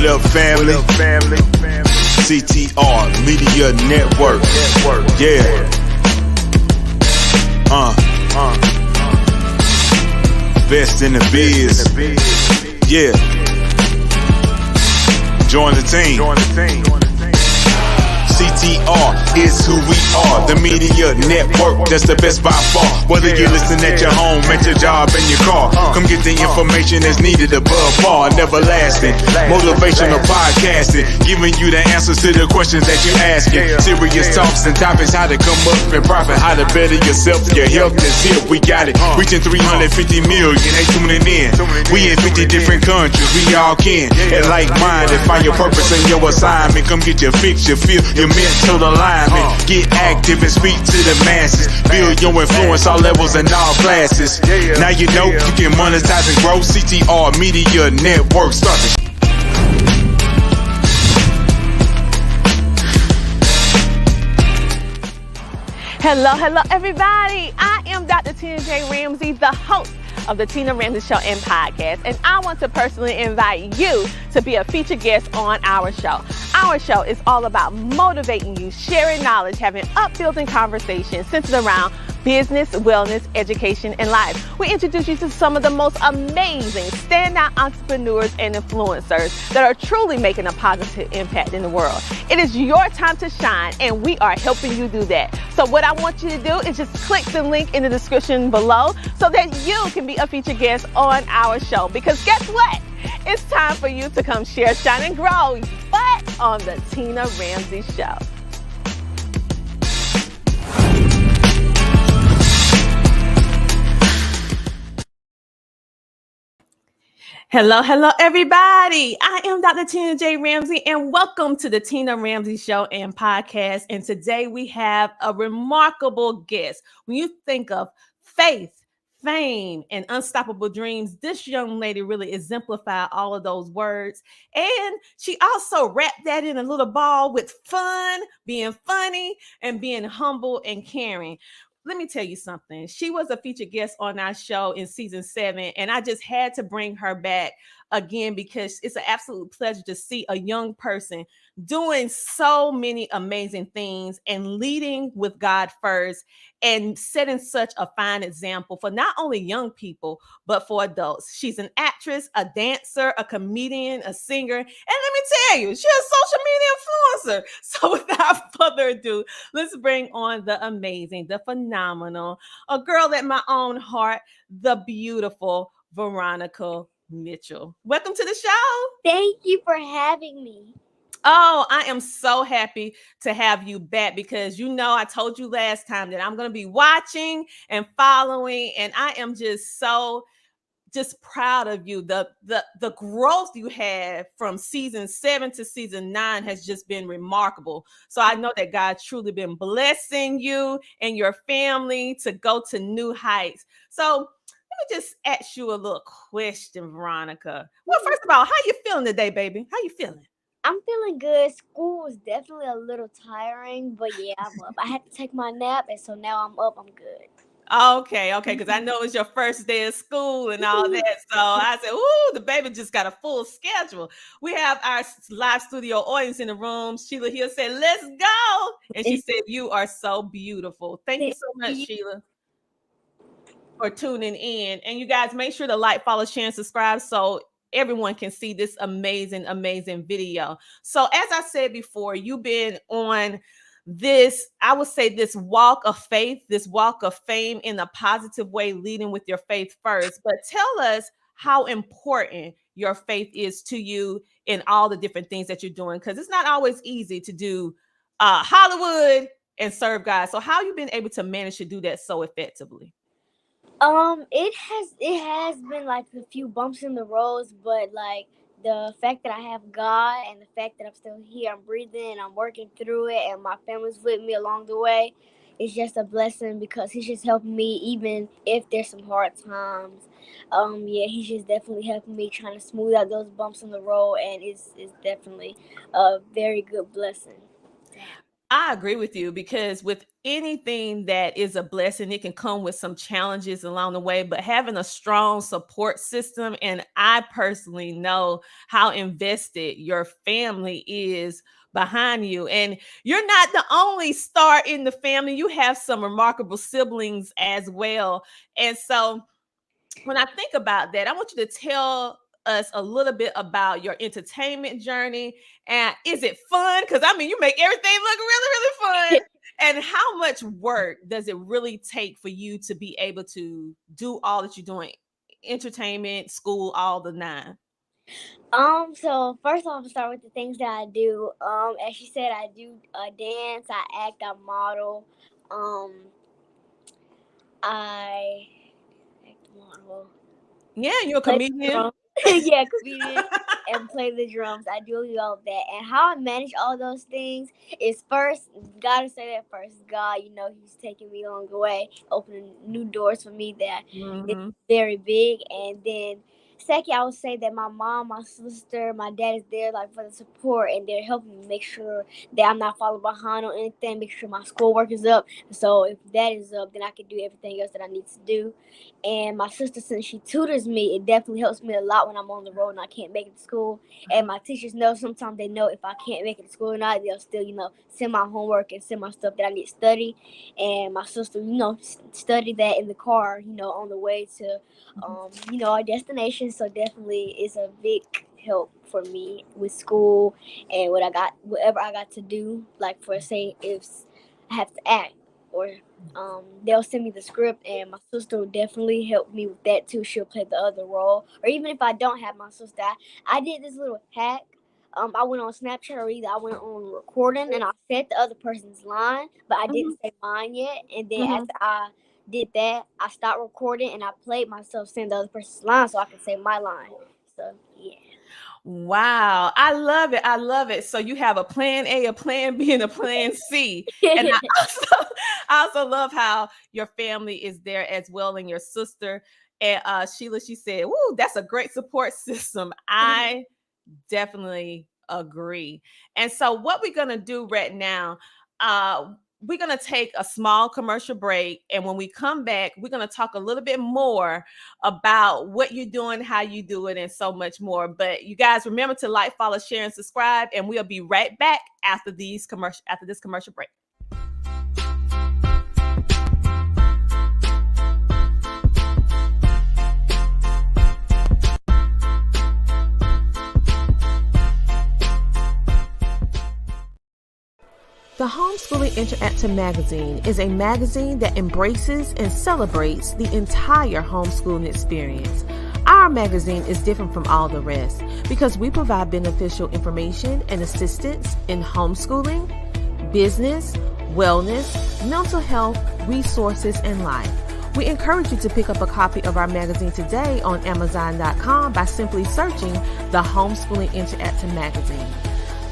What up, family? CTR Media Network. Yeah. Best in the biz. Yeah. Join the team. CTR is who we are, the media network, that's the best by far. Whether you listen at your home, at your job, in your car, come get the information that's needed above par. Never lasting, motivational podcasting, giving you the answers to the questions that you're asking. Serious talks and topics, how to come up and profit, how to better yourself. Your health is here, we got it. Reaching 350 million, they tuning in. We in 50 different countries, we all can. And like-minded, find your purpose and your assignment. Come get your fix, your feel, your mental alignment. Get active and speak to the masses. Build your influence all levels and all classes. Now you know you can monetize and grow. CTR Media Network. Start the Hello, everybody. I am Dr. Tina J. Ramsay, the host of the Tina Ramsay Show and podcast, and I want to personally invite you to be a featured guest on our show. Our show is all about motivating you, sharing knowledge, having uplifting conversations centered around business, wellness, education, and life. We introduce you to some of the most amazing standout entrepreneurs and influencers that are truly making a positive impact in the world. It is your time to shine, and we are helping you do that. So what I want you to do is just click the link in the description below so that you can be a featured guest on our show. Because guess what? It's time for you to come share, shine, and grow, but on the Tina Ramsay Show. Hello, everybody. I am Dr. Tina J. Ramsay, and welcome to the Tina Ramsay Show and podcast. And today we have a remarkable guest. When you think of faith, fame, and unstoppable dreams, this young lady really exemplified all of those words. And she also wrapped that in a little ball with fun, being funny, and being humble and caring. Let me tell you something. She was a featured guest on our show in season 7, and I just had to bring her back again because it's an absolute pleasure to see a young person doing so many amazing things and leading with God first and setting such a fine example for not only young people, but for adults. She's an actress, a dancer, a comedian, a singer, and let me tell you, she's a social media influencer. So without further ado, let's bring on the amazing, the phenomenal, a girl at my own heart, the beautiful Varonica Mitchell. Welcome to the show. Thank you for having me. Oh, I am so happy to have you back because I told you last time that I'm going to be watching and following, and I am just so proud of you. The growth you had from season 7 to season 9 has just been remarkable. So I know that God's truly been blessing you and your family to go to new heights. So let me just ask you a little question, Veronica. Well, first of all, how you feeling today, baby? How you feeling? I'm feeling good. School was definitely a little tiring, but yeah, I'm up. I had to take my nap, and so now I'm up. I'm good. Okay, because I know it's your first day of school and all that. So I said, ooh, the baby just got a full schedule. We have our live studio audience in the room. Sheila here said, let's go. And she said, you are so beautiful. Thank you so much, Sheila, for tuning in. And you guys make sure to like, follow, share, and subscribe so everyone can see this amazing video. So as I said before, you've been on this, I would say, this walk of faith, this walk of fame in a positive way, leading with your faith first. But tell us how important your faith is to you in all the different things that you're doing, because it's not always easy to do Hollywood and serve God. So how you been able to manage to do that so effectively? It has been like a few bumps in the roads, but like the fact that I have God and the fact that I'm still here, I'm breathing, and I'm working through it, and my family's with me along the way, it's just a blessing because He's just helping me even if there's some hard times. He's just definitely helping me, trying to smooth out those bumps in the road, and it's definitely a very good blessing. I agree with you, because with anything that is a blessing, it can come with some challenges along the way, but having a strong support system, and I personally know how invested your family is behind you. And you're not the only star in the family. You have some remarkable siblings as well. And so when I think about that, I want you to tell us a little bit about your entertainment journey. And is it fun? Because I mean, you make everything look really, really fun. And how much work does it really take for you to be able to do all that you're doing? Entertainment, school, all the nine. So first off, I'll start with the things that I do. As she said, I do dance, I act, I model. I act, model. Yeah, you're a comedian. Yeah, comedian and play the drums. I do all of that. And how I manage all those things is, first, gotta say that first, God, He's taking me along the way, opening new doors for me that is very big. And then second, I would say that my mom, my sister, my dad is there like for the support, and they're helping me make sure that I'm not falling behind on anything, make sure my schoolwork is up. So if that is up, then I can do everything else that I need to do. And my sister, since she tutors me, it definitely helps me a lot when I'm on the road and I can't make it to school. And my teachers know, sometimes they know if I can't make it to school or not, they'll still, send my homework and send my stuff that I need to study. And my sister, study that in the car, on the way to, our destination. So definitely it's a big help for me with school and whatever I got to do. Like, for say, if I have to act, or they'll send me the script, and my sister will definitely help me with that too. She'll play the other role. Or even if I don't have my sister, I did this little hack. I went on Snapchat, or either I went on recording and I said the other person's line, but I didn't say mine yet. And then after I did that, I stopped recording and I played myself saying the other person's line so I could say my line. So yeah. Wow, I love it. I love it. So you have a plan A, a plan B, and a plan C. And I also love how your family is there as well, and your sister. And Sheila, she said, "Woo, that's a great support system." I definitely agree. And so what we're gonna do right now, we're going to take a small commercial break. And when we come back, we're going to talk a little bit more about what you're doing, how you do it, and so much more. But you guys remember to like, follow, share, and subscribe. And we'll be right back after this commercial break. The Homeschooling Interactive Magazine is a magazine that embraces and celebrates the entire homeschooling experience. Our magazine is different from all the rest because we provide beneficial information and assistance in homeschooling, business, wellness, mental health, resources, and life. We encourage you to pick up a copy of our magazine today on Amazon.com by simply searching the Homeschooling Interactive Magazine.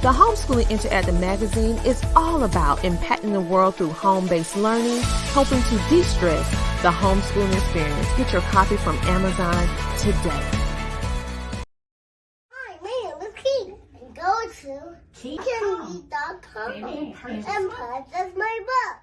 The Homeschooling Interactive Magazine is all about impacting the world through home-based learning, helping to de-stress the homeschooling experience. Get your copy from Amazon today. Hi, my name is Keith. Go to KeithCanMeet.com and purchase my book.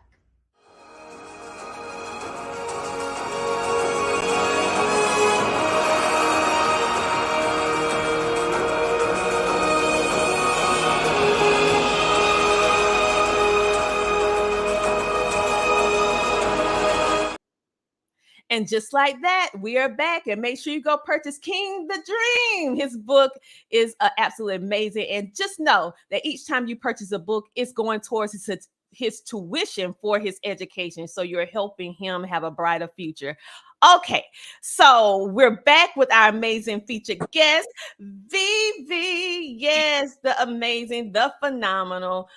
And just like that, we are back. And make sure you go purchase King the Dream. His book is absolutely amazing. And just know that each time you purchase a book, it's going towards his tuition for his education. So you're helping him have a brighter future. Okay, so we're back with our amazing featured guest, Vivi. Yes, the amazing, the phenomenal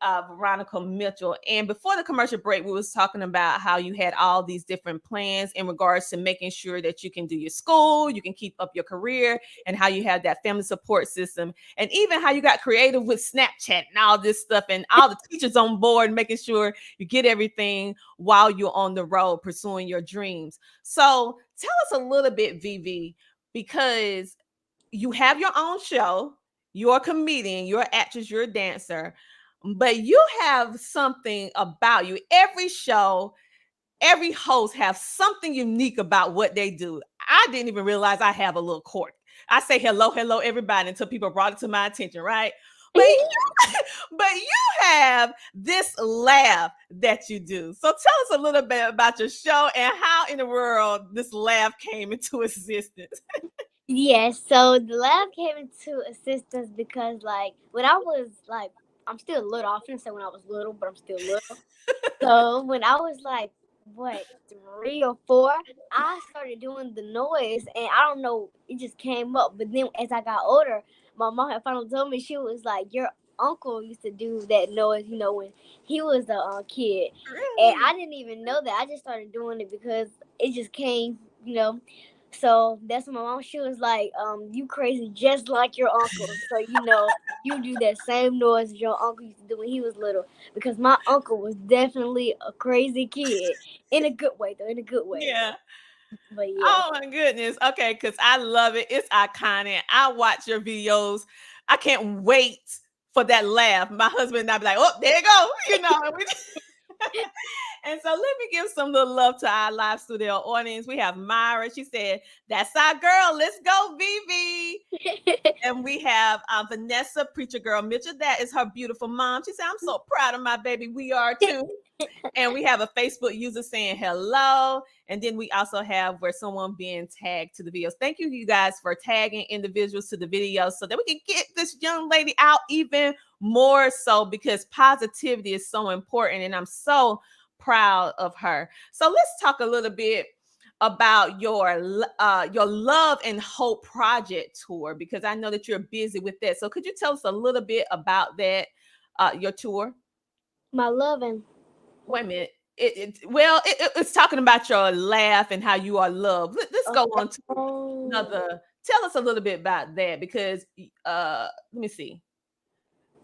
Varonica Mitchell. And before the commercial break, we was talking about how you had all these different plans in regards to making sure that you can do your school, you can keep up your career, and how you have that family support system, and even how you got creative with Snapchat and all this stuff, and all the teachers on board, making sure you get everything while you're on the road pursuing your dreams. So tell us a little bit, Vivi, because you have your own show, you're a comedian, you're an actress, you're a dancer. but you have something about you. Every show, every host have something unique about what they do. I didn't even realize I have a little quirk. I say hello, everybody until people brought it to my attention, right? But you have this laugh that you do. So tell us a little bit about your show and how in the world this laugh came into existence. Yes, so the laugh came into existence because, like, when I was, like, I'm still little. I often say when I was little, but I'm still little. So when I was, like, 3 or 4, I started doing the noise, and I don't know, it just came up. But then as I got older, my mom had finally told me, she was like, your uncle used to do that noise, when he was a kid. And I didn't even know that. I just started doing it because it just came, So that's when my mom, she was like, you crazy just like your uncle. So, you do that same noise your uncle used to do when he was little. Because my uncle was definitely a crazy kid. In a good way, though. In a good way. Yeah. But yeah. Oh, my goodness. Okay, because I love it. It's iconic. I watch your videos. I can't wait for that laugh. My husband and I be like, oh, there you go. And so let me give some little love to our live studio audience. We have Myra. She said, that's our girl. Let's go, Vivi. And we have Vanessa, Preacher Girl Mitchell. That is her beautiful mom. She said, I'm so proud of my baby. We are too. And we have a Facebook user saying hello. And then we also have where someone being tagged to the videos. Thank you guys for tagging individuals to the videos so that we can get this young lady out even more so, because positivity is so important. And I'm so proud of her. So let's talk a little bit about your Love and Hope Project tour, because I know that you're busy with that. So could you tell us a little bit about that, your tour? My love and... Wait a minute. It's talking about your laugh and how you are loved. Let's go on to another. Tell us a little bit about that, because let me see.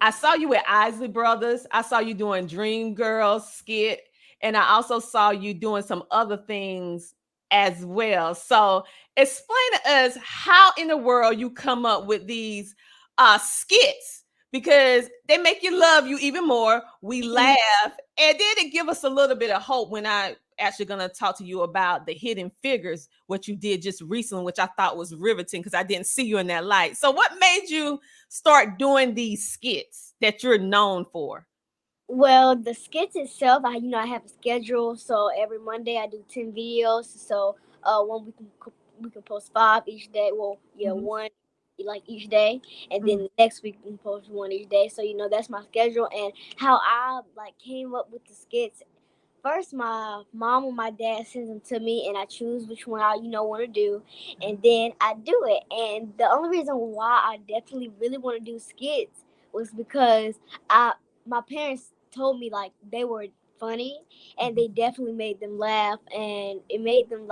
I saw you with Isley Brothers. I saw you doing Dream Girls skit, and I also saw you doing some other things as well. So explain to us how in the world you come up with these skits, because they make you love you even more. We laugh, and then it give us a little bit of hope when I actually going to talk to you about the Hidden Figures, what you did just recently, which I thought was riveting because I didn't see you in that light. So what made you start doing these skits that you're known for? Well, the skits itself, I have a schedule. So every Monday I do 10 videos. So one we can post 5 each day. Well, yeah, one like each day, and then next week we can post 1 each day. So that's my schedule. And how I came up with the skits. First, my mom or my dad sends them to me, and I choose which one I want to do, and then I do it. And the only reason why I definitely really want to do skits was because my parents told me they were funny, and they definitely made them laugh, and it made them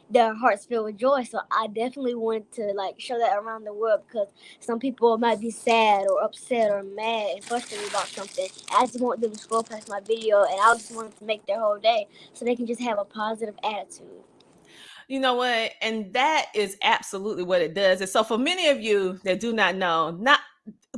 their hearts filled with joy. So I definitely wanted to show that around the world, because some people might be sad or upset or mad and frustrated about something. I just want them to scroll past my video, and I just wanted to make their whole day so they can just have a positive attitude. You know what? And that is absolutely what it does. And so for many of you that do not know, not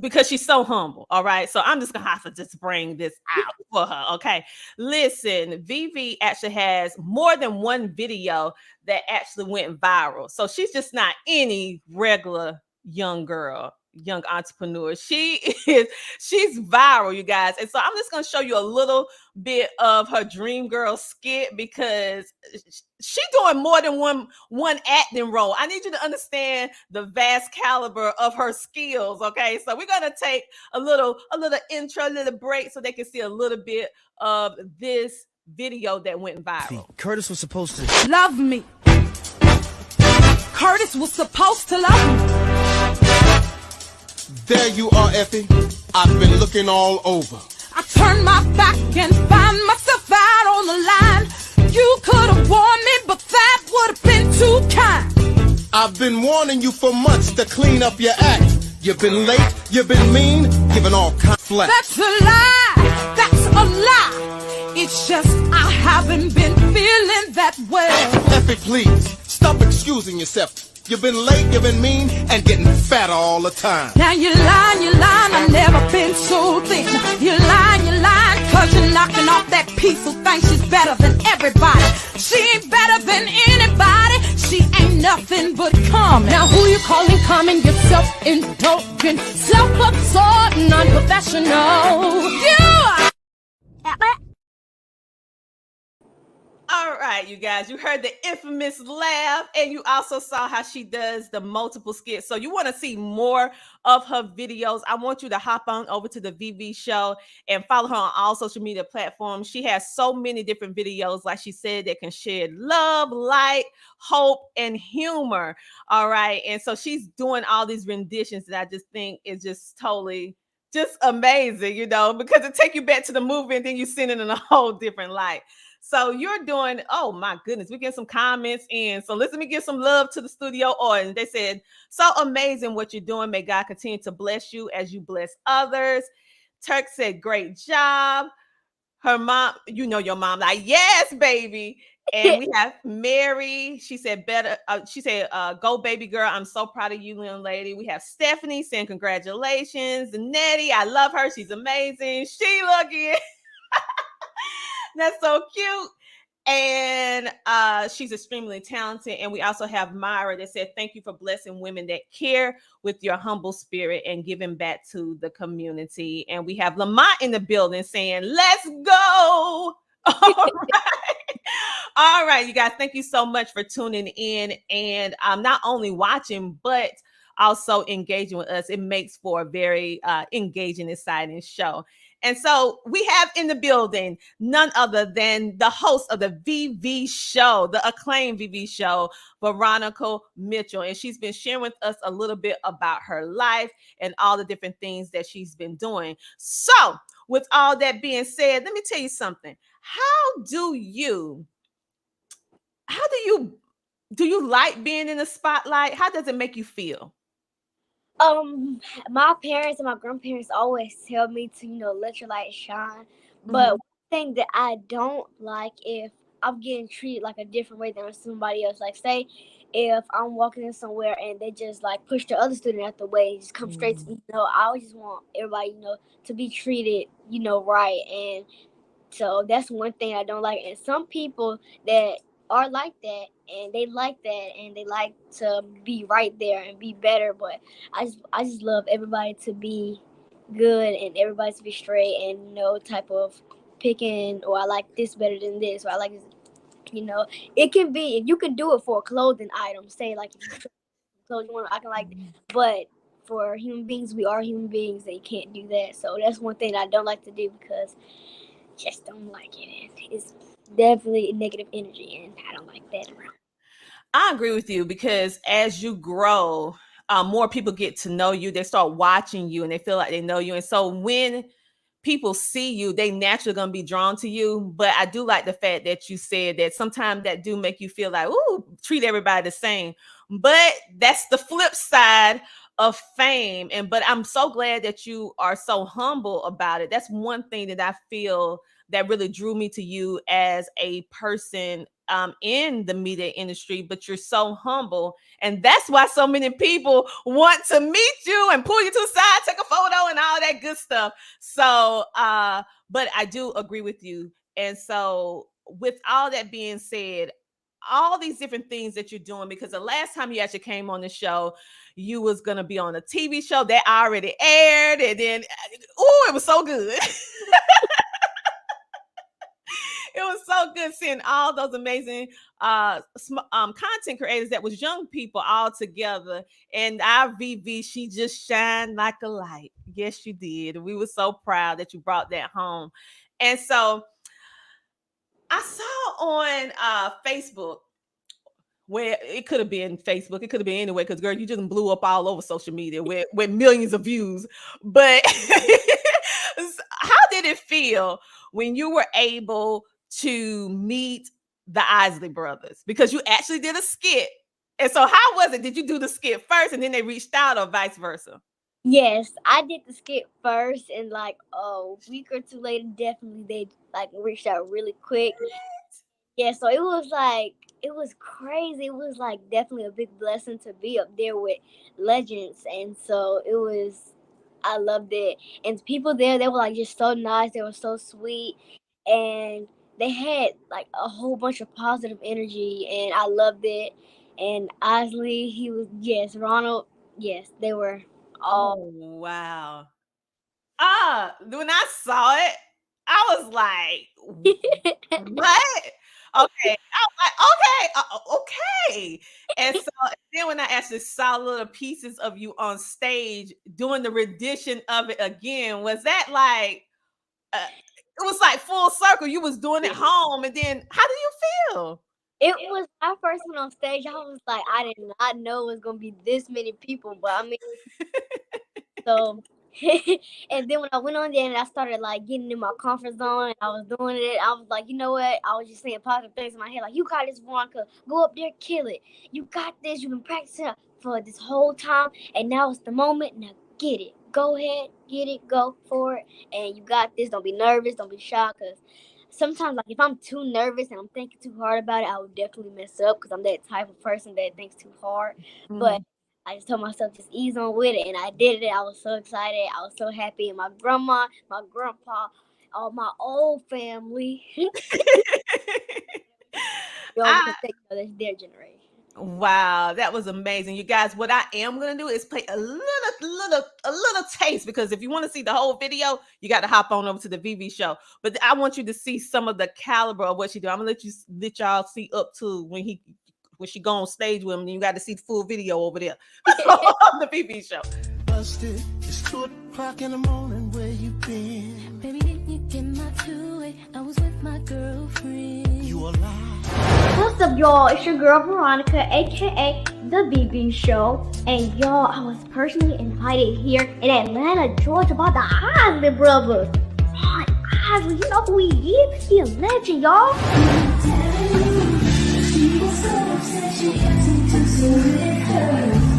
because she's so humble, all right? So I'm just going to have to just bring this out for her, okay? Listen, Vivi actually has more than one video that actually went viral. So she's just not any regular young girl, young entrepreneur. She's viral, you guys. And so I'm just going to show you a little bit of her Dream Girl skit, because she's doing more than one acting role. I need you to understand the vast caliber of her skills, okay? So we're going to take a little intro, a little break so they can see a little bit of this video that went viral. Curtis was supposed to love me. Curtis was supposed to love me. There you are, Effie. I've been looking all over. I turned my back and found myself out on the line. You could have warned me, but that would have been too kind. I've been warning you for months to clean up your act. You've been late, you've been mean, giving all kinds of flack. That's a lie, that's a lie. It's just I haven't been feeling that well. Effie, please, stop excusing yourself. You've been late, you've been mean, and getting fat all the time. Now you lying, I never been so thin. You lying, cause you're knocking off that piece who thinks she's better than everybody. She ain't better than anybody. She ain't nothing but common. Now who you calling common? You're self-indulgent, self-absorbed, non-professional. You! All right, you guys, you heard the infamous laugh, and you also saw how she does the multiple skits. So you want to see more of her videos, I want you to hop on over to the VV Show and follow her on all social media platforms. She has so many different videos, like she said, that can shed love, light, hope, and humor. All right, and so she's doing all these renditions that I just think is just totally just amazing, you know, because it take you back to the movie and then you see it in a whole different light. So you're doing, oh my goodness, we get some comments in. So let me give some love to the studio audience. They said, so amazing what you're doing. May God continue to bless you as you bless others. Turk said, great job. Her mom, you know your mom, like, yes, baby. And we have Mary. She said, better. She said, go, baby girl. I'm so proud of you, little lady. We have Stephanie saying, congratulations. Nettie, I love her. She's amazing. Sheila again. That's so cute. And she's extremely talented. And we also have Myra that said, thank you for blessing women that care with your humble spirit and giving back to the community. And we have Lamont in the building saying, let's go. All right. All right, you guys, thank you so much for tuning in and not only watching, but also engaging with us. It makes for a very engaging, exciting show. And so we have in the building none other than the host of the VV Show, the acclaimed VV Show, Varonica Mitchell. And she's been sharing with us a little bit about her life and all the different things that she's been doing. So with all that being said, let me tell you something. How do you like being in the spotlight? How does it make you feel? My parents and my grandparents always tell me to, let your light shine. But one thing that I don't like, if I'm getting treated like a different way than somebody else, like say if I'm walking in somewhere and they just like push the other student out the way, just come straight to me. I always just want everybody, to be treated, right. And so that's one thing I don't like. And some people that are like that and they like that and they like to be right there and be better. But I just love everybody to be good and everybody to be straight and no type of picking or I like this better than this or I like this. It can be, if you can do it for a clothing item, say like if you clothes you want, I can like that. But for human beings, we are human beings. They can't do that. So that's one thing I don't like to do because just don't like it. It's definitely negative energy, and I don't like that around. I agree with you because as you grow, more people get to know you. They start watching you, and they feel like they know you. And so when people see you, they naturally gonna be drawn to you. But I do like the fact that you said that sometimes that do make you feel like, ooh, treat everybody the same. But that's the flip side of fame. But I'm so glad that you are so humble about it. That's one thing that I feel that really drew me to you as a person in the media industry, but you're so humble. And that's why so many people want to meet you and pull you to the side, take a photo and all that good stuff. So, but I do agree with you. And so with all that being said, all these different things that you're doing, because the last time you actually came on the show, you was going to be on a TV show that already aired. And then, it was so good. It was so good seeing all those amazing content creators that was young people all together. And our VV, she just shined like a light. Yes, you did. We were so proud that you brought that home. And so I saw on Facebook, where it could have been Facebook, it could have been anywhere, because girl, you just blew up all over social media with millions of views. But how did it feel when you were able to meet the Isley brothers? Because you actually did a skit. And so how was it? Did you do the skit first and then they reached out, or vice versa? Yes, I did the skit first, and like a week or two later, definitely they like reached out really quick. Yeah, so it was crazy. It was like definitely a big blessing to be up there with legends, and so I loved it. And people there, they were like just so nice. They were so sweet, and they had like a whole bunch of positive energy, and I loved it. And Osley, he was, yes, Ronald, yes, they were all. Oh, wow. When I saw it, I was like, what? Okay. I was like, okay. And so then when I actually saw little pieces of you on stage doing the rendition of it again, was that like, it was like full circle. You was doing it home. And then how do you feel? It was my first one on stage. I was like, I did not know it was gonna be this many people, but I mean, so. And then when I went on there and I started like getting in my comfort zone and I was doing it, I was like, you know what? I was just saying positive things in my head, like, you got this, Veronica. Go up there, kill it. You got this. You've been practicing for this whole time, and now it's the moment. Now get it. Go ahead, get it, go for it, and you got this. Don't be nervous. Don't be shy, cause sometimes, like, if I'm too nervous and I'm thinking too hard about it, I would definitely mess up because I'm that type of person that thinks too hard. But I just told myself just ease on with it, and I did it. I was so excited. I was so happy. And my grandma, my grandpa, all my old family, that's their generation. Wow, that was amazing. You guys, what I am going to do is play a little taste, because if you want to see the whole video, you got to hop on over to the VV show. But I want you to see some of the caliber of what she do. I'm going to let y'all see up to when she go on stage with him, and you got to see the full video over there on the VV show. Busted. It's 2:00 in the morning. Where you been? Baby, didn't you get my two-way? I was with my girlfriend. You alive? What's up, y'all? It's your girl Varonica, aka The BB Show, and y'all, I was personally invited here in Atlanta, Georgia, by the Isley brothers. Ron Isley, you know who he is? He a legend, y'all. She was so upset she asked me to sing with her.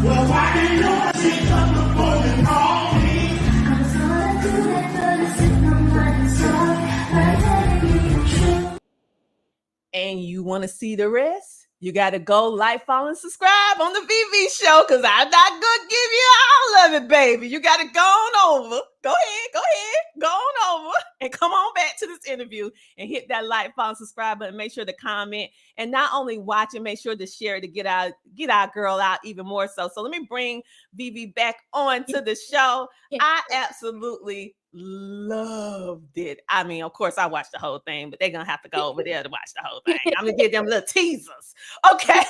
Well, why didn't you pick up the phone and call me? I was gonna do that, but I said no, I'm sorry. I had to be the truth. And you want to see the rest? You got to go like, follow, and subscribe on the VV show, because I'm not going to give you all of it, baby. You got to go on over. Go on over and come on back to this interview and hit that like, follow, and subscribe button. Make sure to comment, and not only watch it, make sure to share it to get our girl out even more so. So let me bring VV back on to the show. I absolutely loved it. I mean, of course, I watched the whole thing, but they're gonna have to go over there to watch the whole thing. I'm gonna give them little teasers, okay?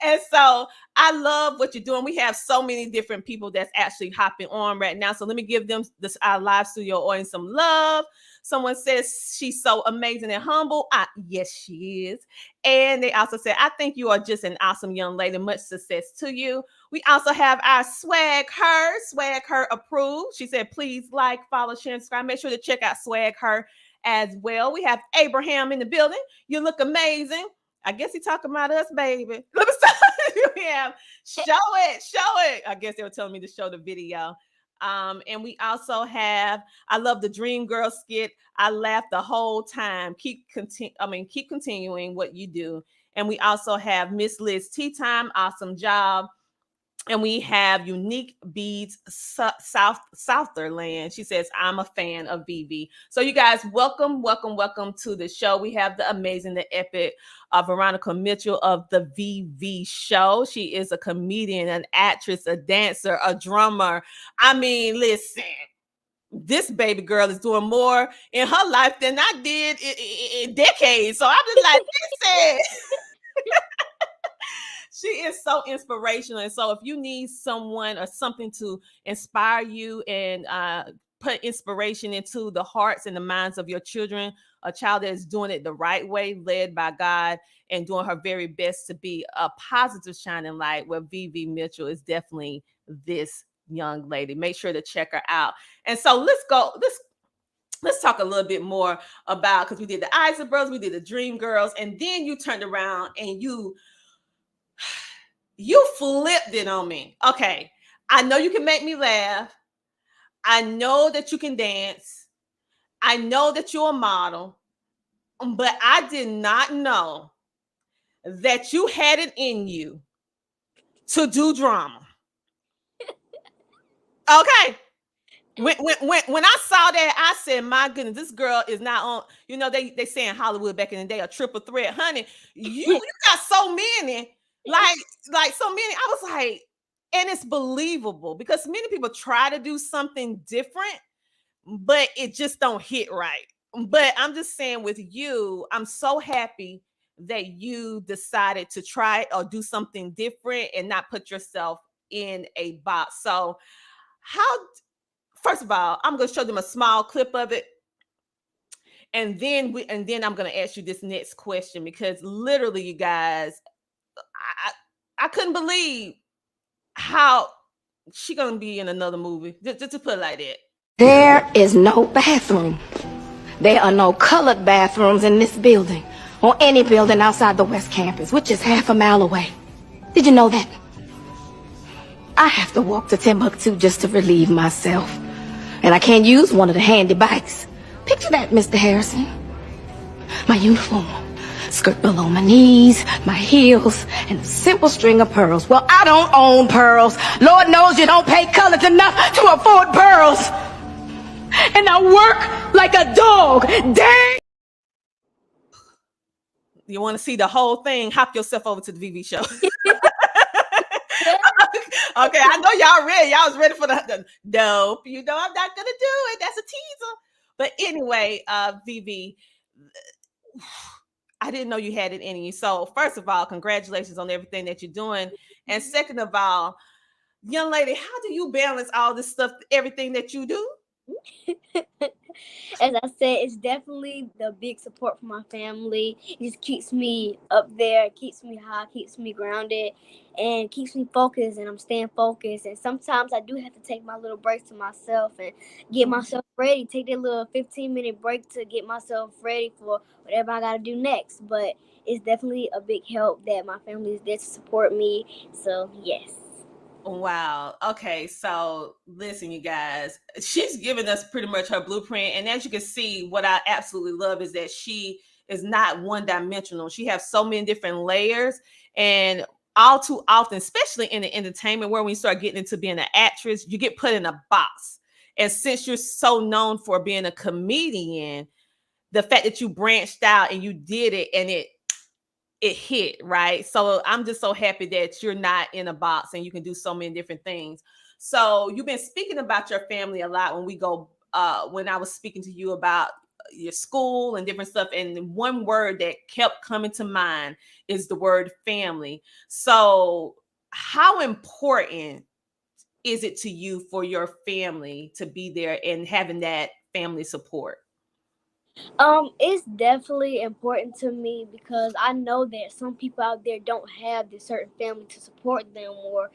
And so I love what you're doing. We have so many different people that's actually hopping on right now. So let me give them our live studio audience some love. Someone says she's so amazing and humble. Yes, she is. And they also said, I think you are just an awesome young lady. Much success to you. We also have our Swag Her approved. She said, please like, follow, share, and subscribe. Make sure to check out Swag Her as well. We have Abraham in the building. You look amazing. I guess he's talking about us, baby. Let me stop. We have show it. I guess they were telling me to show the video. And we also have, I love the Dream Girl skit. I laughed the whole time. Keep continuing what you do. And we also have Miss Liz Tea Time. Awesome job. And we have Unique Beads Southerland. She says, I'm a fan of VV. So you guys, welcome to the show. We have the amazing, the epic Varonica Mitchell of the VV show. She is a comedian, an actress, a dancer, a drummer. I mean, listen, this baby girl is doing more in her life than I did in decades. So I'm just like, listen. She is so inspirational. And so if you need someone or something to inspire you and put inspiration into the hearts and the minds of your children, a child that is doing it the right way, led by God, and doing her very best to be a positive shining light, well, VV Mitchell is definitely this young lady. Make sure to check her out. And so let's talk a little bit more about, because we did the Isley Bros, we did the Dream Girls, and then you turned around and you flipped it on me. Okay, I know you can make me laugh. I know that you can dance. I know that you're a model. but I did not know that you had it in you to do drama. Okay. When I saw that, I said, "My goodness, this girl is not on." You know, they say in Hollywood back in the day, a triple threat, honey. You got so many, like so many. I was like, and it's believable because many people try to do something different, but it just don't hit right. But I'm just saying, with you, I'm so happy that you decided to try or do something different and not put yourself in a box. So, how? First of all, I'm going to show them a small clip of it, and then I'm going to ask you this next question because literally, you guys, I couldn't believe how she going to be in another movie. Just to put it like that. There is no bathroom. There are no colored bathrooms in this building or any building outside the West Campus, which is half a mile away. Did you know that? I have to walk to Timbuktu just to relieve myself. And I can't use one of the handy bikes. Picture that, Mr. Harrison. My uniform, skirt below my knees, my heels, and a simple string of pearls. Well, I don't own pearls. Lord knows you don't pay colors enough to afford pearls. And I work like a dog. Dang! You want to see the whole thing? Hop yourself over to the VV show. Okay, I know y'all ready. Y'all was ready for the nope. You know I'm not gonna do it. That's a teaser. But anyway, VV, I didn't know you had it in you. So first of all, congratulations on everything that you're doing. And second of all, young lady, how do you balance all this stuff, everything that you do? As I said, it's definitely the big support from my family. It just keeps me up there, keeps me high, keeps me grounded, and keeps me focused, and I'm staying focused. And sometimes I do have to take my little breaks to myself and get myself ready, take that little 15-minute break to get myself ready for whatever I got to do next. But it's definitely a big help that my family is there to support me. So, yes. Wow. Okay. So listen, you guys, she's given us pretty much her blueprint. And as you can see, what I absolutely love is that she is not one dimensional. She has so many different layers, and all too often, especially in the entertainment world, when you start getting into being an actress, you get put in a box. And since you're so known for being a comedian, the fact that you branched out and you did it and it hit, right? So I'm just so happy that you're not in a box and you can do so many different things. So you've been speaking about your family a lot when I was speaking to you about your school and different stuff. And one word that kept coming to mind is the word family. So how important is it to you for your family to be there and having that family support? It's definitely important to me because I know that some people out there don't have this certain family to support them, or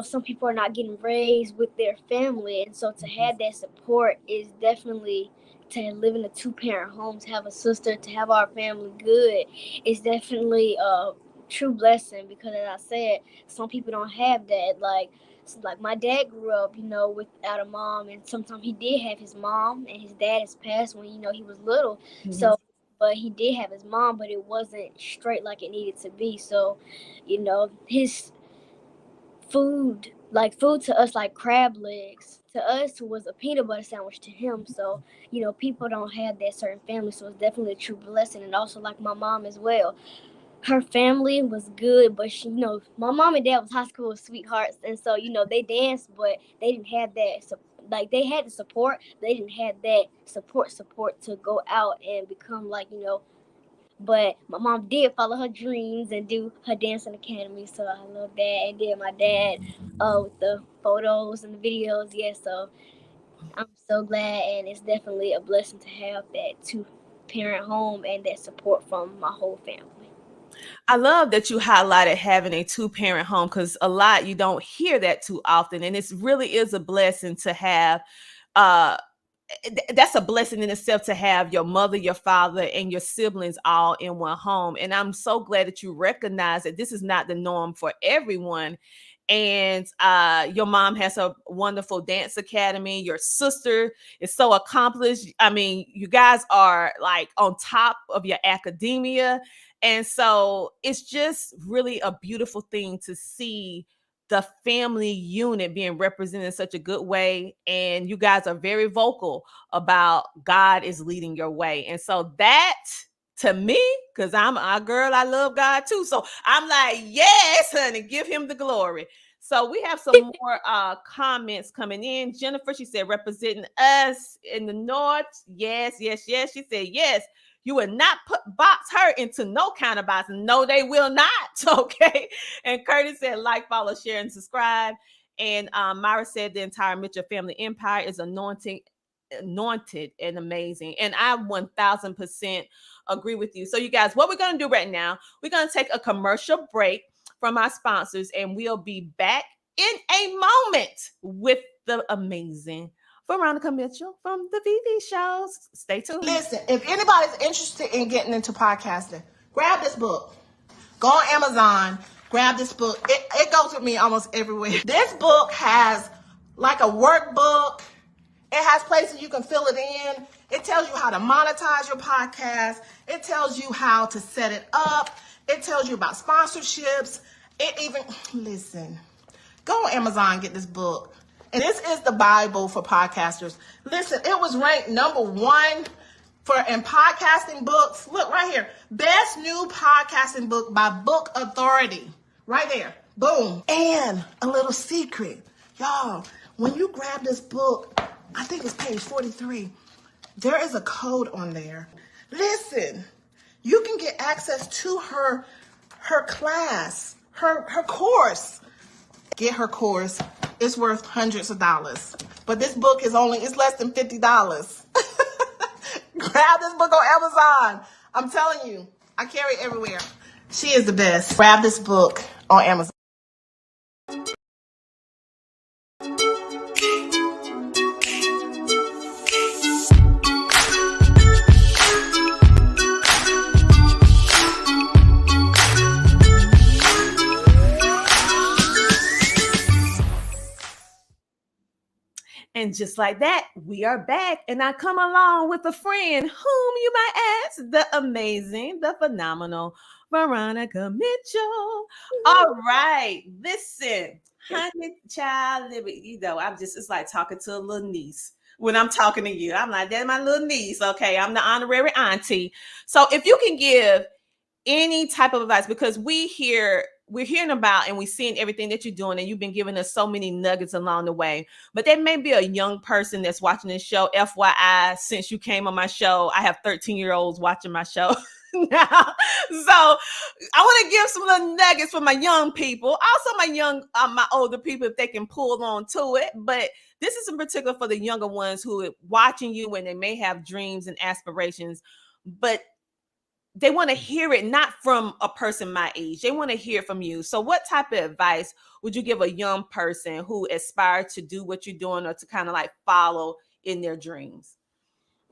some people are not getting raised with their family, and so to have that support is definitely, to live in a 2-parent home, to have a sister, to have our family good, is definitely a true blessing because, as I said, some people don't have that. Like my dad grew up, without a mom, and sometimes he did have his mom, and his dad has passed when he was little. Mm-hmm. So, but he did have his mom, but it wasn't straight like it needed to be. So, his food to us, like crab legs, to us was a peanut butter sandwich to him. So, people don't have that certain family, so it's definitely a true blessing. And also, like my mom as well. Her family was good, but she, my mom and dad was high school sweethearts, and so they danced, but they didn't have that. So, they had the support, they didn't have that support to go out and become But my mom did follow her dreams and do her dancing academy, so I love that. And then my dad, with the photos and the videos, yeah. So I'm so glad, and it's definitely a blessing to have that 2-parent home and that support from my whole family. I love that you highlighted having a 2-parent home, because a lot, you don't hear that too often. And it really is a blessing to have, that's a blessing in itself, to have your mother, your father, and your siblings all in one home. And I'm so glad that you recognize that this is not the norm for everyone. And your mom has a wonderful dance academy. Your sister is so accomplished. I mean, you guys are like on top of your academia. And so it's just really a beautiful thing to see the family unit being represented in such a good way. And you guys are very vocal about God is leading your way. And so that, to me, because I'm a girl, I love God too. So I'm like, yes, honey, give him the glory. So we have some more comments coming in. Jennifer, she said, representing us in the North. Yes, yes, yes. She said, yes, you will not box her into no kind of box. No, they will not. Okay. And Curtis said, like, follow, share, and subscribe. And Myra said, the entire Mitchell family empire is anointed and amazing. And I 1000% agree with you. So you guys, what we're going to do right now, we're going to take a commercial break from our sponsors, and we'll be back in a moment with the amazing Varonica Mitchell from the VV shows. Stay tuned. Listen, if anybody's interested in getting into podcasting, grab this book. Go on Amazon, grab this book. It goes with me almost everywhere. This book has like a workbook. It has places you can fill it in. It tells you how to monetize your podcast. It tells you how to set it up. It tells you about sponsorships. It even, listen, go on Amazon, get this book. And this is the Bible for podcasters. Listen, it was ranked #1 in podcasting books. Look right here. Best new podcasting book by Book Authority. Right there. Boom. And a little secret. Y'all, when you grab this book, I think it's page 43. There is a code on there. Listen, you can get access to her class, her course. Get her course. It's worth hundreds of dollars. But this book it's less than $50. Grab this book on Amazon. I'm telling you, I carry it everywhere. She is the best. Grab this book on Amazon. And just like that, we are back. And I come along with a friend whom you might ask, the amazing, the phenomenal Varonica Mitchell. All right. Listen, honey, child, you know, it's like talking to a little niece. When I'm talking to you, I'm like, that's my little niece. Okay. I'm the honorary auntie. So if you can give any type of advice, because we're hearing about and we're seeing everything that you're doing, and you've been giving us so many nuggets along the way. But there may be a young person that's watching this show. FYI, since you came on my show, I have 13-year-olds watching my show now. So I want to give some little nuggets for my young people, also my older people, if they can pull on to it. But this is in particular for the younger ones who are watching you when they may have dreams and aspirations, but they want to hear it not from a person my age. They want to hear from you. So what type of advice would you give a young person who aspires to do what you're doing or to kind of like follow in their dreams?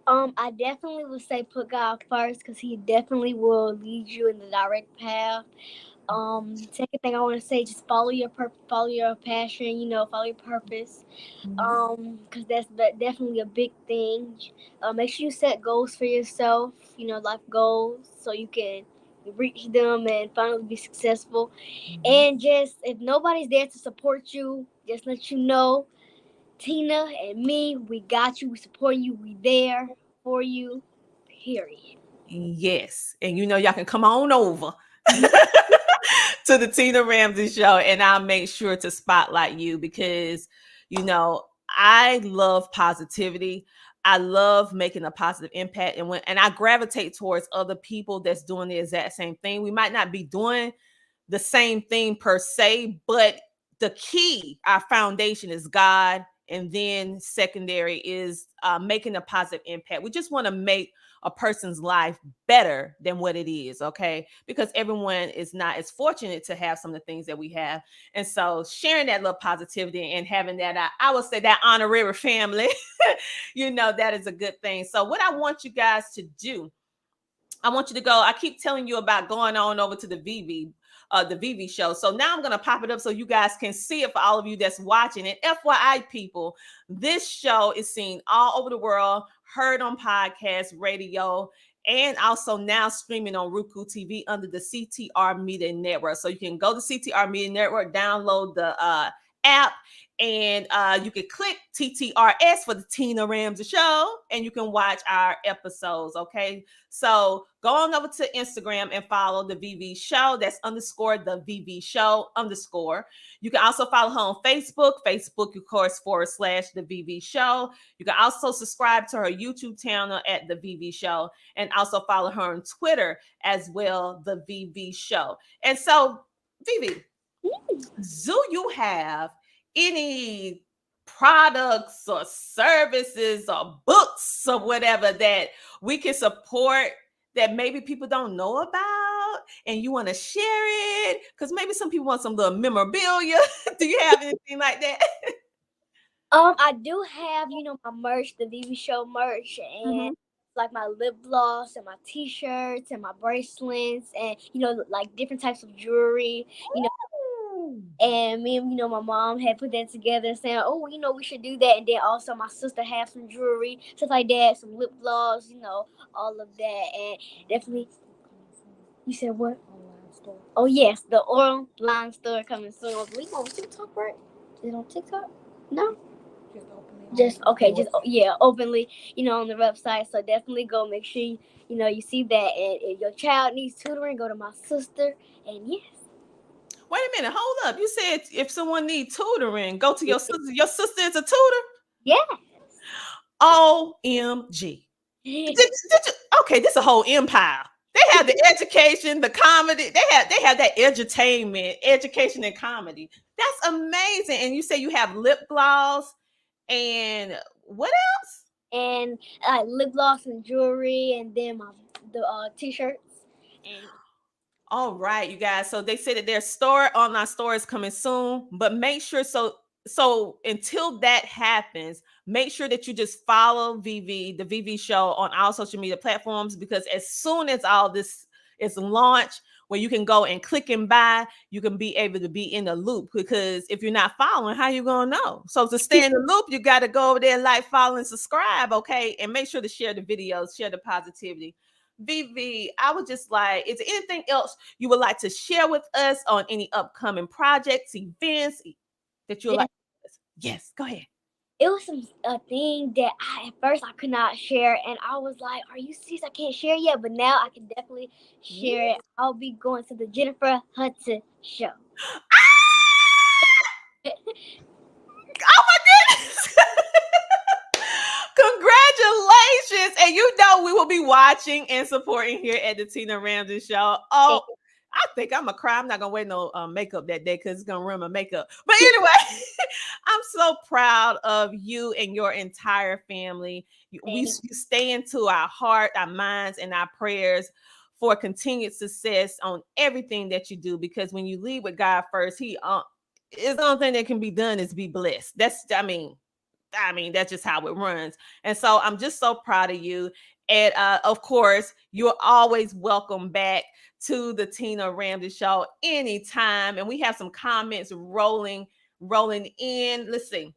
I definitely would say put God first, because he definitely will lead you in the direct path. Second thing I want to say, just follow your passion, follow your purpose. Because that's definitely a big thing. Make sure you set goals for yourself, life goals, so you can reach them and finally be successful. And just, if nobody's there to support you, just let you know, Tina and me, we got you, we support you, we there for you, period. Yes. And y'all can come on over to the Tina Ramsay Show, and I'll make sure to spotlight you because, I love positivity. I love making a positive impact. And I gravitate towards other people that's doing the exact same thing. We might not be doing the same thing per se, but the key, our foundation is God. And then secondary is making a positive impact. We just want to make a person's life better than what it is, okay? Because everyone is not as fortunate to have some of the things that we have. And so sharing that little positivity and having that, I would say that honorary family, that is a good thing. So what I want you guys to do, I want you to go, I keep telling you about going on over to the VV, the VV show. So now I'm going to pop it up so you guys can see it for all of you that's watching it. FYI, people, this show is seen all over the world, heard on podcast, radio, and also now streaming on Roku TV under the CTR Media Network. So you can go to CTR Media Network, download the app, and you can click TTRS for the Tina Ramsay Show, and you can watch our episodes, okay? So go on over to Instagram and follow the VV Show. That's underscore the VV Show underscore. You can also follow her on Facebook, of course, / the VV Show. You can also subscribe to her YouTube channel at the VV Show, and also follow her on Twitter as well, the VV Show. And so, VV, do you have any products or services or books or whatever that we can support that maybe people don't know about and you want to share it? Because maybe some people want some little memorabilia. Do you have anything like that? I do have, my merch, the VV Show merch, and like my lip gloss and my t-shirts and my bracelets and, like different types of jewelry, and me and, my mom had put that together saying, oh, we should do that. And then also my sister had some jewelry, stuff like that, some lip gloss, all of that. And definitely, you said what? Oh, yes, the online store coming soon. We on TikTok, right? Is it on TikTok? No? Openly, on the website. So definitely go make sure you see that. And if your child needs tutoring, go to my sister. And yes. Wait a minute, hold up. You said if someone needs tutoring, go to your sister. Your sister is a tutor? Yes. OMG. Okay, this is a whole empire. They have the education, the comedy. They have that edutainment, education and comedy. That's amazing. And you say you have lip gloss and what else? And lip gloss and jewelry, and then the t-shirts. And all right, you guys. So they said that their online store is coming soon, but make sure so until that happens, make sure that you just follow the VV Show on all social media platforms, because as soon as all this is launched, where you can go and click and buy, you can be able to be in the loop, because if you're not following, how you gonna know? So to stay in the loop, you got to go over there, like, follow, and subscribe, okay? And make sure to share the videos, share the positivity. VV, I would just like, is there anything else you would like to share with us on any upcoming projects, events that you would like? Yes, go ahead. It was a thing that at first I could not share, and I was like, are you serious? I can't share yet, but now I can definitely share it. I'll be going to the Jennifer Hudson show. Oh my goodness. Congratulations. And we will be watching and supporting here at the Tina Ramsay Show. Oh, I think I'm going to cry. I'm not going to wear no makeup that day because it's going to ruin my makeup. But anyway, I'm so proud of you and your entire family. You stay into our heart, our minds, and our prayers for continued success on everything that you do, because when you lead with God first, the only thing that can be done is be blessed. That's just how it runs. And so I'm just so proud of you. And of course, you're always welcome back to the Tina Ramsay Show anytime. And we have some comments rolling in. Let's see.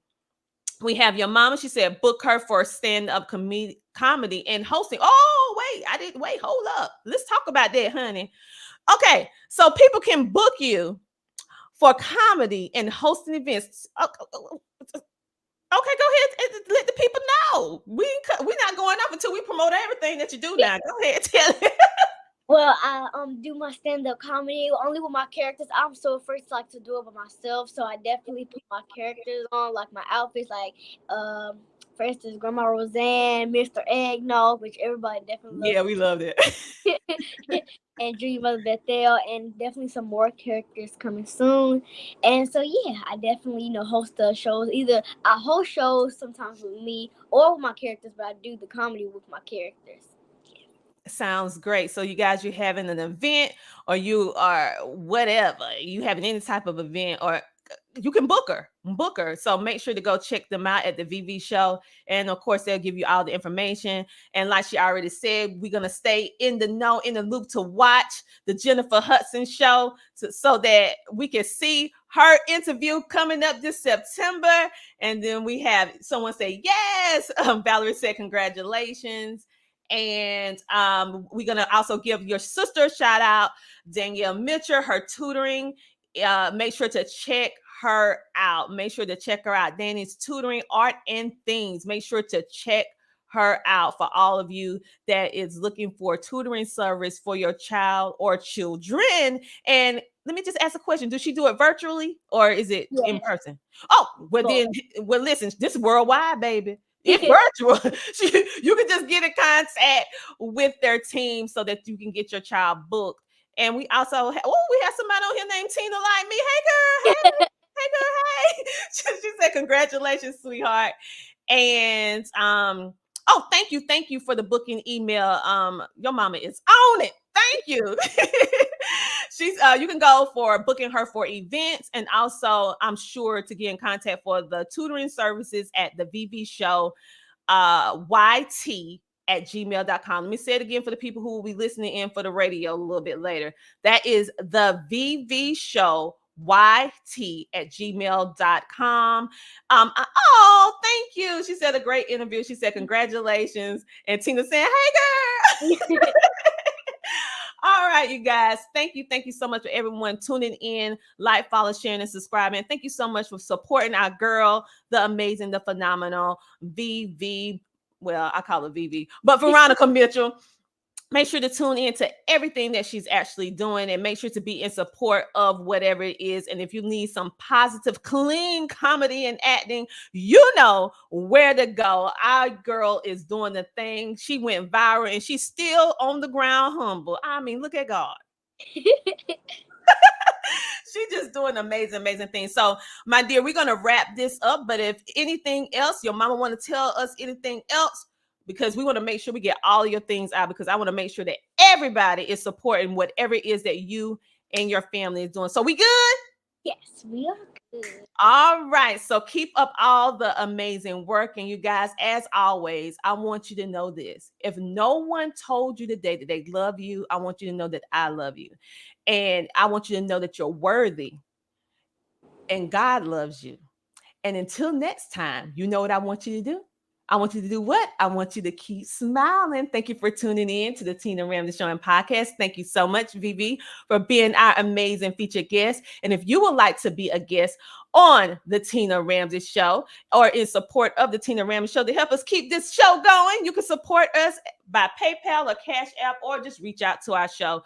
We have your mama. She said, book her for stand-up comedy and hosting. Oh, wait, hold up. Let's talk about that, honey. Okay, so people can book you for comedy and hosting events. Okay, go ahead and let the people know. We're not going up until we promote everything that you do now. Go ahead, tell it. Well, I do my stand-up comedy only with my characters. I'm so afraid to do it by myself, so I definitely put my characters on, like my outfits, like for instance, Grandma Roseanne, Mr. Eggnog, which everybody definitely loves. Yeah, we love it. And Junior Mother Bethel, and definitely some more characters coming soon. And so yeah, I definitely host the shows. Either I host shows sometimes with me or with my characters, but I do the comedy with my characters. Sounds great. So you guys, you're having an event, or you are whatever, you having any type of event, or you can book her. So make sure to go check them out at the VV Show. And of course, they'll give you all the information. And like she already said, we're going to stay in the know, in the loop to watch the Jennifer Hudson show so that we can see her interview coming up this September. And then we have someone say, yes. Valerie said, congratulations. And we're going to also give your sister a shout out, Danielle Mitchell, her tutoring. Make sure to check her out. Make sure to check her out. Danny's Tutoring, Art and Things. Make sure to check her out for all of you that is looking for tutoring service for your child or children. And let me just ask a question. Does she do it virtually or is it in person? Oh, well then, well, listen, this is worldwide, baby. It's virtual. You can just get in contact with their team so that you can get your child booked. And we also we have somebody on here named Tina like me. Hey girl, hey girl, hey. She said, congratulations, sweetheart. And thank you for the booking email. Your mama is on it. Thank you. She's you can go for booking her for events, and also I'm sure to get in contact for the tutoring services at the VV Show YT at gmail.com. Let me say it again for the people who will be listening in for the radio a little bit later. That is the VV Show YT at gmail.com. Thank you. She said a great interview. She said congratulations. And Tina saying, hey girl. All right, you guys. Thank you so much for everyone tuning in. Like, follow, sharing, and subscribing. Thank you so much for supporting our girl, the amazing, the phenomenal VV. Well, I call her VV, but Varonica Mitchell. Make sure to tune in to everything that she's actually doing and make sure to be in support of whatever it is. And if you need some positive, clean comedy and acting, you know where to go. Our girl is doing the thing. She went viral and she's still on the ground humble. I mean, look at God. She's just doing amazing things. So, my dear, we're going to wrap this up. But if anything else, your mama want to tell us anything else, because we want to make sure we get all your things out, because I want to make sure that everybody is supporting whatever it is that you and your family is doing. So we good? Yes, we are good. All right. So keep up all the amazing work. And you guys, as always, I want you to know this. If no one told you today that they love you, I want you to know that I love you. And I want you to know that you're worthy and God loves you. And until next time, you know what I want you to do? I want you to do what? I want you to keep smiling. Thank you for tuning in to the Tina Ramsay Show and podcast. Thank you so much, Vivi, for being our amazing featured guest. And if you would like to be a guest on the Tina Ramsay Show or in support of the Tina Ramsay Show to help us keep this show going, you can support us by PayPal or Cash App, or just reach out to our show.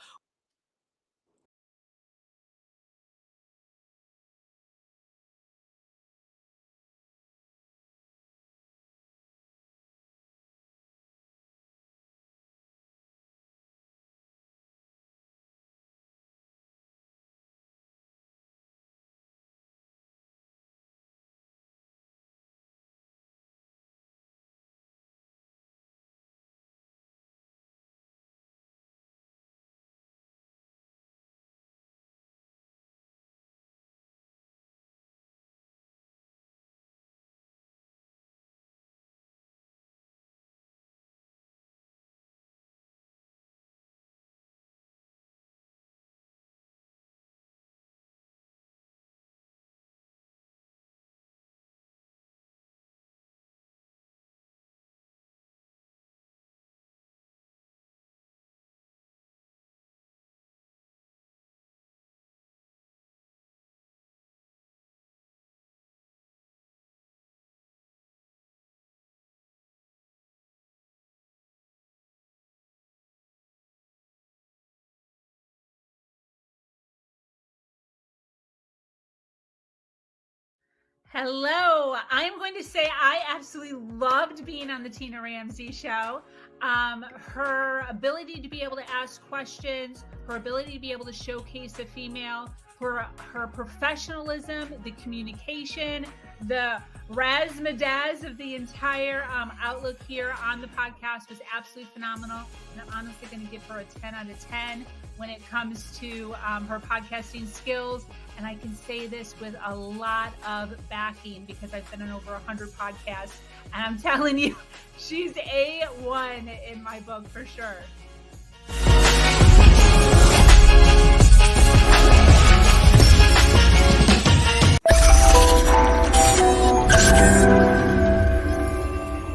Hello. I'm going to say I absolutely loved being on the Tina Ramsay Show. Her ability to be able to ask questions, her ability to be able to showcase a female for her professionalism, the communication, the razzmatazz of the entire outlook here on the podcast was absolutely phenomenal. And I'm honestly going to give her a 10 out of 10 when it comes to her podcasting skills. And I can say this with a lot of backing because I've been on over 100 podcasts. And I'm telling you, she's A1 in my book for sure.